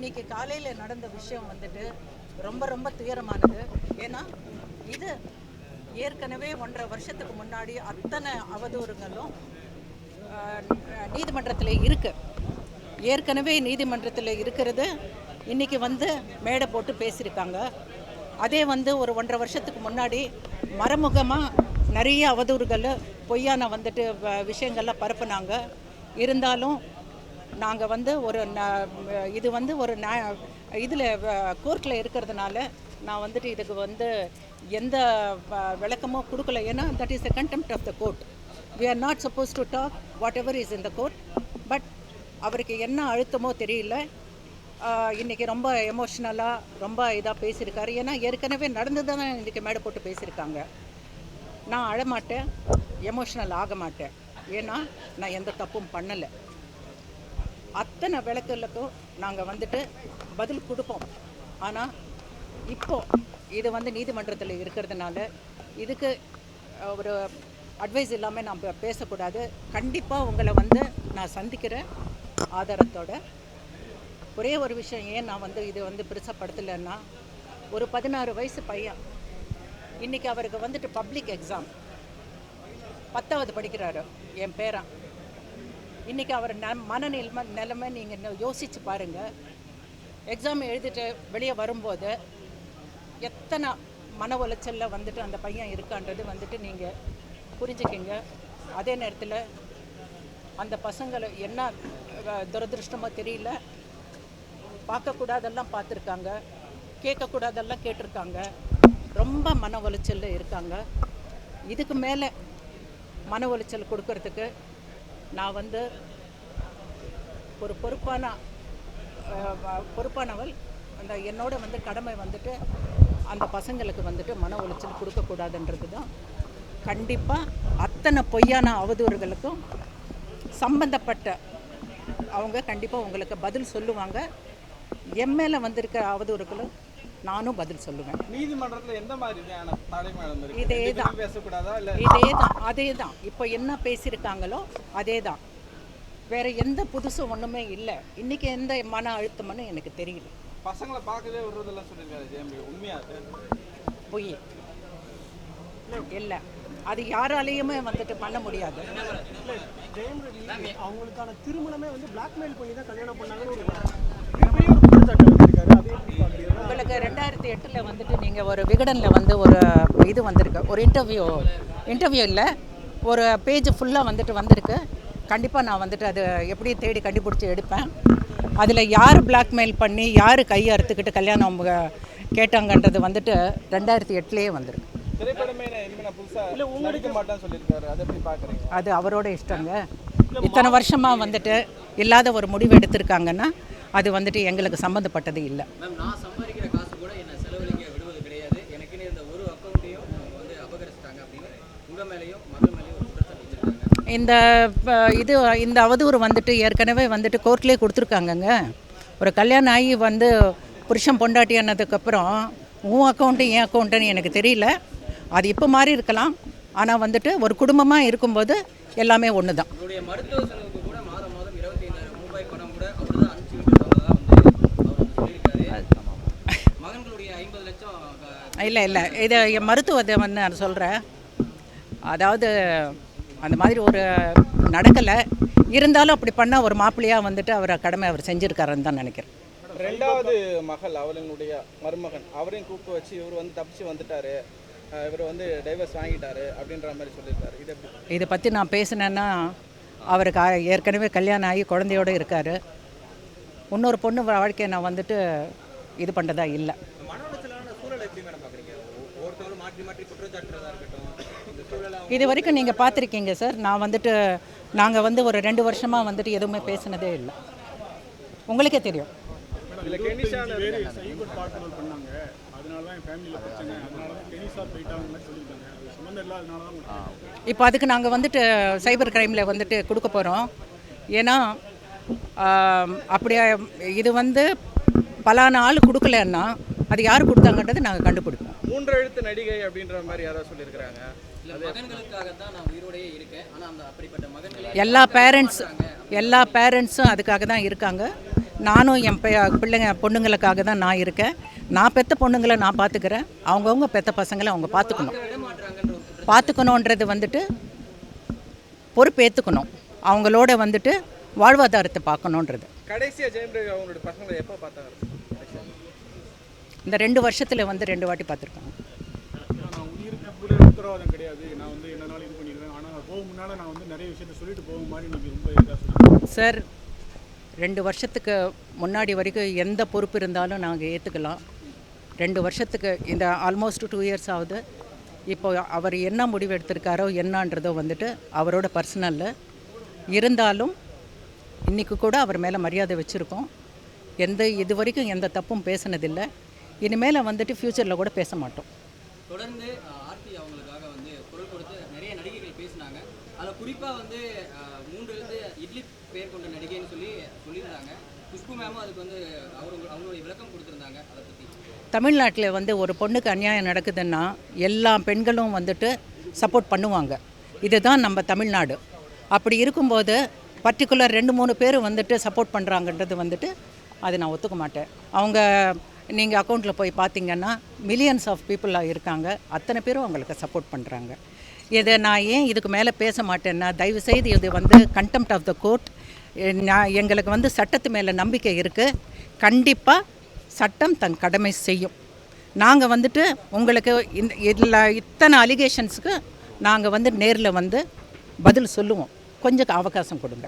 இன்றைக்கி காலையில் நடந்த விஷயம் வந்துட்டு ரொம்ப ரொம்ப துயரமானது. ஏன்னா இது ஏற்கனவே 1.5 வருஷத்துக்கு முன்னாடி அத்தனை அவதூறுகளும் நீதிமன்றத்தில் இருக்குது. ஏற்கனவே நீதிமன்றத்தில் இருக்கிறது இன்றைக்கி வந்து மேடை போட்டு பேசியிருக்காங்க. அதே வந்து ஒரு 1.5 வருஷத்துக்கு முன்னாடி மறைமுகமாக நிறைய அவதூறுகள் பொய்யான வந்துட்டு விஷயங்கள்லாம் பரப்புனாங்க. இருந்தாலும் நாங்கள் வந்து ஒரு இது வந்து ஒரு இதில் கோர்ட்டில் இருக்கிறதுனால நான் வந்துட்டு இதுக்கு வந்து எந்த விளக்கமும் கொடுக்கல. ஏன்னா that is a contempt of the court. We are not supposed to talk whatever is in the court. But அவருக்கு என்ன அழுத்தமோ தெரியல, இன்றைக்கி ரொம்ப எமோஷ்னலாக ரொம்ப இதாக பேசியிருக்காரு. ஏன்னா ஏற்கனவே நடந்து தானே இன்றைக்கி மேடை போட்டு பேசியிருக்காங்க. நான் அழமாட்டேன், எமோஷ்னல் ஆக மாட்டேன். ஏன்னா நான் எந்த தப்பும் பண்ணலை. அத்தனை விளக்குகளுக்கும் நாங்கள் வந்துட்டு பதில் கொடுப்போம். ஆனால் இப்போது இது வந்து நீதிமன்றத்தில் இருக்கிறதுனால இதுக்கு ஒரு அட்வைஸ் இல்லாமல் நம்ம பேசக்கூடாது. கண்டிப்பாக உங்களை வந்து நான் சந்திக்கிறேன் ஆதாரத்தோட. ஒரே ஒரு விஷயம், ஏன் நான் வந்து இது வந்து பெருசப்படுத்தலைன்னா, ஒரு 16 வயசு பையன் இன்றைக்கி அவருக்கு வந்துட்டு பப்ளிக் எக்ஸாம் 10வது படிக்கிறாரு, என் பேரன். இன்றைக்கி அவர் நிலைமை நீங்கள் யோசித்து பாருங்கள். எக்ஸாம் எழுதிட்டு வெளியே வரும்போது எத்தனை மன உளைச்சலில் வந்துட்டு அந்த பையன் இருக்கான்றது வந்துட்டு நீங்கள் புரிஞ்சுக்கிங்க. அதே நேரத்தில் அந்த பசங்களை என்ன துரதிருஷ்டமோ தெரியல, பார்க்கக்கூடாதெல்லாம் பார்த்துருக்காங்க, கேட்கக்கூடாதெல்லாம் கேட்டிருக்காங்க, ரொம்ப மன உளைச்சலில் இருக்காங்க. இதுக்கு மேலே மன உளைச்சல் கொடுக்கறதுக்கு நான் வந்து ஒரு பொறுப்பானவள். அந்த என்னோட வந்து கடமை வந்துட்டு அந்த பசங்களுக்கு வந்துட்டு மன உளைச்சல் கொடுக்கக்கூடாதுன்றது தான். கண்டிப்பாக அத்தனை பொய்யான அவதூறுகளுக்கும் சம்பந்தப்பட்ட அவங்க கண்டிப்பாக உங்களுக்கு பதில் சொல்லுவாங்க. என் மேலே வந்திருக்கிற அவதூறுகளும் நானும் பதில் சொல்லுவேன். நீதிமன்றத்தில் எந்த மாதிரியான அதே தான் இப்போ என்ன பேசியிருக்காங்களோ அதே தான். வேறு எந்த புதுசும் ஒன்றுமே இல்லை. இன்றைக்கி எந்த மன அழுத்தம்னு எனக்கு தெரியல. பசங்களை பார்க்கவே விடுறதெல்லாம் சொல்லியிருக்காரு. உண்மையா பொய் இல்லை, அது யாராலையுமே வந்துட்டு பண்ண முடியாது. அவங்களுக்கான திருமணமே வந்து பிளாக்மெயில் பண்ணி தான் கல்யாணம் பண்ணாங்கன்னு உங்களுக்கு 2008 வந்துட்டு நீங்கள் ஒரு விகடனில் வந்து ஒரு இது வந்திருக்கு, ஒரு இன்டர்வியூ இல்லை, ஒரு பேஜ் ஃபுல்லாக வந்துட்டு வந்திருக்கு. கண்டிப்பாக நான் வந்துட்டு அது எப்படி தேடி கண்டுபிடிச்சி எடுப்பேன். அதில் யார் பிளாக்மெயில் பண்ணி யார் கையை அறுத்துக்கிட்டு கல்யாணம் கேட்டாங்கன்றது வந்துட்டு 2008 வந்திருக்கு. அது அவரோட இஷ்டங்க. இத்தனை வருஷமாக வந்துட்டு இல்லாத ஒரு முடிவு எடுத்திருக்காங்கன்னா அது வந்துட்டு எங்களுக்கு சம்மந்தப்பட்டது இல்லை. இந்த அவதூறு வந்துட்டு ஏற்கனவே வந்துட்டு கோர்ட்லேயே கொடுத்துருக்காங்கங்க. ஒரு கல்யாணம் ஆகி வந்து புருஷன் பொண்டாட்டி ஆனதுக்கப்புறம் உன் அக்கௌண்ட்டு என் அக்கௌண்ட்டுன்னு எனக்கு தெரியல. அது இப்போ மாறி இருக்கலாம், ஆனால் வந்துட்டு ஒரு குடும்பமாக இருக்கும்போது எல்லாமே ஒன்று தான். இல்லை இதை மருத்துவத்தை வந்து நான் சொல்கிறேன். அதாவது அந்த மாதிரி ஒரு நடக்கலை. இருந்தாலும் அப்படி பண்ணால் ஒரு மாப்பிள்ளையாக வந்துட்டு அவர் கடமை அவர் செஞ்சுருக்காருன்னு தான் நினைக்கிறேன். 2வது மகள் அவளுடைய மருமகன் அவரையும் கூப்பிட்டு வச்சு இவர் வந்து தப்பிச்சு வந்துட்டாரு, இவர் வந்து டைவர்ஸ் வாங்கிட்டாரு அப்படின்ற மாதிரி சொல்லியிருக்காரு. இதை பற்றி நான் பேசினேன்னா அவருக்கு ஏற்கனவே கல்யாணம் ஆகி குழந்தையோடு இருக்கார். இன்னொரு பொண்ணு வாழ்க்கையை நான் வந்துட்டு இது பண்ணுறதா இல்லை. இது வரைக்கும் நீங்கள் பார்த்துருக்கீங்க சார். நாங்கள் வந்து ஒரு 2 வருஷமாக வந்துட்டு எதுவுமே பேசினதே இல்லை. உங்களுக்கே தெரியும். இப்போ அதுக்கு நாங்கள் வந்துட்டு சைபர் கிரைமில் வந்துட்டு கொடுக்க போகிறோம். ஏன்னா அப்படியே இது வந்து பலான ஆள் கொடுக்கலன்னா அது யார் கொடுத்தாங்கன்றது நாங்கள் கண்டுபிடிப்போம். 3 எழுத்து நடிகை அப்படின்ற மாதிரி யாராவது சொல்லியிருக்கிறாங்க. எல்லா பேரண்ட்ஸும் அதுக்காக தான் இருக்காங்க. நானும் என் பிள்ளைங்க பொண்ணுங்களுக்காக தான் நான் இருக்கேன். நான் பெற்ற பொண்ணுங்களை நான் பார்த்துக்கிறேன். அவங்கவுங்க பெற்ற பசங்களை அவங்க பார்த்துக்கணுன்றது வந்துட்டு பொறுப்பேற்றுக்கணும். அவங்களோட வந்துட்டு வாழ்வாதாரத்தை பார்க்கணுன்றது. கடைசியாக ஜெயம் ரவி அவங்களோட பசங்களை எப்போ பார்த்தாங்க? இந்த 2 வருஷத்தில் வந்து 2 வாட்டி பார்த்துருக்காங்க. நான் உயிருக்கு கூட உத்தரவாதம் கிடையாது, நான் வந்து என்னனாலும் இது பண்ணிடுவேன், ஆனால் போகும் முன்னால் நான் வந்து நிறைய விஷயத்த சொல்லிட்டு போகும் மாதிரி நீங்கள் ரொம்ப இதாக சொல்லுங்கள் சார். 2 வருஷத்துக்கு முன்னாடி வரைக்கும் எந்த பொறுப்பு இருந்தாலும் நாங்கள் ஏற்றுக்கலாம். 2 வருஷத்துக்கு இந்த ஆல்மோஸ்ட் 2 இயர்ஸ் ஆகுது. இப்போ அவர் என்ன முடிவு எடுத்திருக்காரோ என்னன்றதோ வந்துட்டு அவரோட பர்சனலில் இருந்தாலும் இன்றைக்கி கூட அவர் மேலே மரியாதை வச்சுருக்கோம். இது வரைக்கும் எந்த தப்பும் பேசினதில்லை. இனிமேல் வந்துட்டு ஃப்யூச்சரில் கூட பேச மாட்டோம். தொடர்ந்து ஆர்த்தி அவங்களுக்காக வந்து குரல் கொடுத்து நிறைய நடிகைகள் பேசினாங்க. அதில் குறிப்பாக வந்து 3 இட்லி பேர் கொண்ட நடிகைன்னு சொல்லியிருந்தாங்க. குஷ்பு மேமும் அதுக்கு வந்து அவங்களுடைய விளக்கம் கொடுத்துருந்தாங்க. அதை பற்றி தமிழ்நாட்டில் வந்து ஒரு பொண்ணுக்கு அநியாயம் நடக்குதுன்னா எல்லா பெண்களும் வந்துட்டு சப்போர்ட் பண்ணுவாங்க. இதுதான் நம்ம தமிழ்நாடு. அப்படி இருக்கும்போது பர்டிகுலர் 2-3 பேர் வந்துட்டு சப்போர்ட் பண்ணுறாங்கன்றது வந்துட்டு அது நான் ஒத்துக்க மாட்டேன். அவங்க நீங்கள் அக்கௌண்ட்டில் போய் பார்த்தீங்கன்னா மில்லியன்ஸ் ஆஃப் பீப்புளாக இருக்காங்க. அத்தனை பேரும் அவங்களுக்கு சப்போர்ட் பண்ணுறாங்க. இதை நான் ஏன் இதுக்கு மேலே பேச மாட்டேன்னா, தயவுசெய்து இது வந்து கண்டெம்ட் ஆஃப் த கோர்ட். எங்களுக்கு வந்து சட்டத்து மேலே நம்பிக்கை இருக்குது. கண்டிப்பாக சட்டம் தன் கடமை செய்யும். நாங்கள் வந்துட்டு உங்களுக்கு இதில் இத்தனை அலிகேஷன்ஸுக்கு நாங்கள் வந்து நேரில் வந்து பதில் சொல்லுவோம். கொஞ்சம் அவகாசம் கொடுங்க.